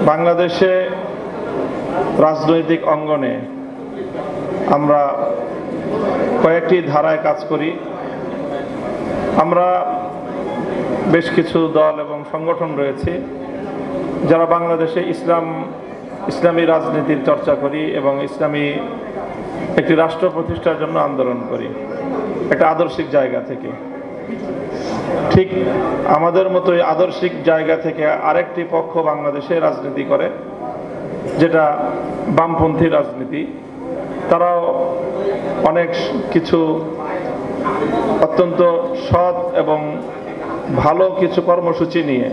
বাংলাদেশে রাজনৈতিক অঙ্গনে আমরা কয়েকটি ধারায় কাজ করি। আমরা বেশ কিছু দল এবং সংগঠন রয়েছে যারা বাংলাদেশে ইসলামী রাজনীতির চর্চা করি এবং ইসলামী একটি রাষ্ট্র প্রতিষ্ঠার জন্য আন্দোলন করি একটা আদর্শিক জায়গা থেকে। ঠিক আমাদের মতোই আদর্শিক জায়গা থেকে আরেকটি পক্ষ বাংলাদেশে রাজনীতি করে, যেটা বামপন্থী রাজনীতি। তারাও অনেক কিছু অত্যন্ত সৎ এবং ভালো কিছু কর্মসূচি নিয়ে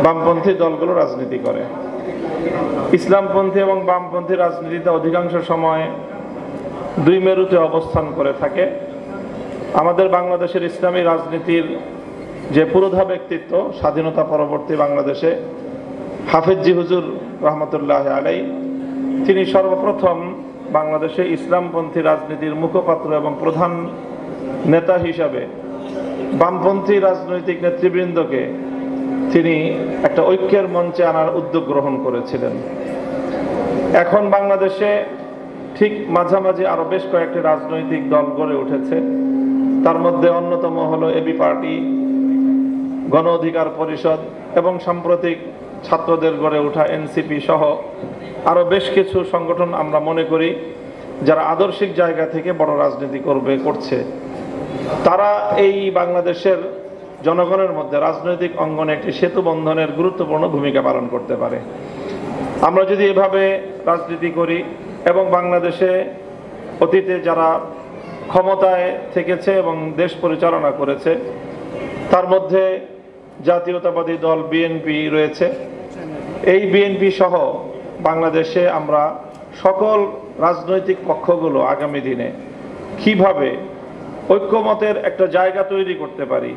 বামপন্থী দলগুলো রাজনীতি করে। ইসলামপন্থী এবং বামপন্থী রাজনীতিতে অধিকাংশ সময় দুই মেরুতে অবস্থান করে থাকে। আমাদের বাংলাদেশের ইসলামী রাজনীতির যে পুরোধা ব্যক্তিত্ব স্বাধীনতা পরবর্তী বাংলাদেশে হাফেজ জি হুজুর রহমতুল্লাহ আলাই, তিনি সর্বপ্রথম বাংলাদেশে ইসলামপন্থী রাজনীতির মুখপাত্র এবং প্রধান নেতা হিসাবে বামপন্থী রাজনৈতিক নেতৃবৃন্দকে তিনি একটা ঐক্যের মঞ্চে আনার উদ্যোগ গ্রহণ করেছিলেন। এখন বাংলাদেশে ঠিক মাঝামাঝি আরো বেশ কয়েকটি রাজনৈতিক দল গড়ে উঠেছে। তার মধ্যে অন্যতম হলো এবি পার্টি, গণ অধিকার পরিষদ এবং সাম্প্রতিক ছাত্রদের গড়ে ওঠা এনসিপি সহ আরো বেশ কিছু সংগঠন আমরা মনে করি যারা আদর্শিক জায়গা থেকে বড় রাজনীতি করছে। তারা এই বাংলাদেশের জনগণের মধ্যে রাজনৈতিক অঙ্গনে একটি সেতু বন্ধনের গুরুত্বপূর্ণ ভূমিকা পালন করতে পারে। আমরা যদি এভাবে রাজনীতি করি এবং বাংলাদেশে অতীতে যারা ক্ষমতায় থেকেছে এবং দেশ পরিচালনা করেছে, তার মধ্যে জাতীয়তাবাদী দল বিএনপি রয়েছে। এই বিএনপি সহ বাংলাদেশে আমরা সকল রাজনৈতিক পক্ষগুলো আগামী দিনে কিভাবে ঐক্যমতের একটা জায়গা তৈরি করতে পারি।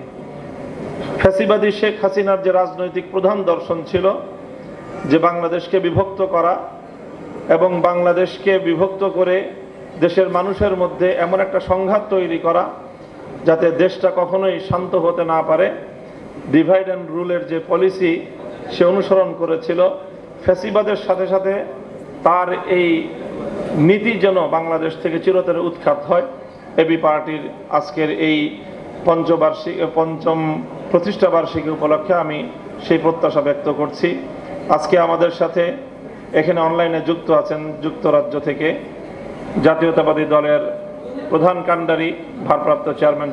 ফ্যাসিবাদী শেখ হাসিনার যে রাজনৈতিক প্রধান দর্শন ছিল যে বাংলাদেশকে বিভক্ত করা এবং বাংলাদেশকে বিভক্ত করে দেশের মানুষের মধ্যে এমন একটা সংঘাত তৈরি করা যাতে দেশটা কখনোই শান্ত হতে না পারে, ডিভাইড অ্যান্ড রুলের যে পলিসি সে অনুসরণ করেছিল, ফ্যাসিবাদের সাথে সাথে তার এই নীতি যেন বাংলাদেশ থেকে চিরতরে উৎখাত হয়। এবি পার্টির আজকের এই পঞ্চম প্রতিষ্ঠা বার্ষিকী উপলক্ষে আমি সেই প্রত্যাশা ব্যক্ত করছি। আজকে আমাদের সাথে এখানে অনলাইনে যুক্ত আছেন যুক্তরাজ্য থেকে জাতীয়তাবাদী দলের প্রধান কাণ্ডারি ভারপ্রাপ্ত চেয়ারম্যান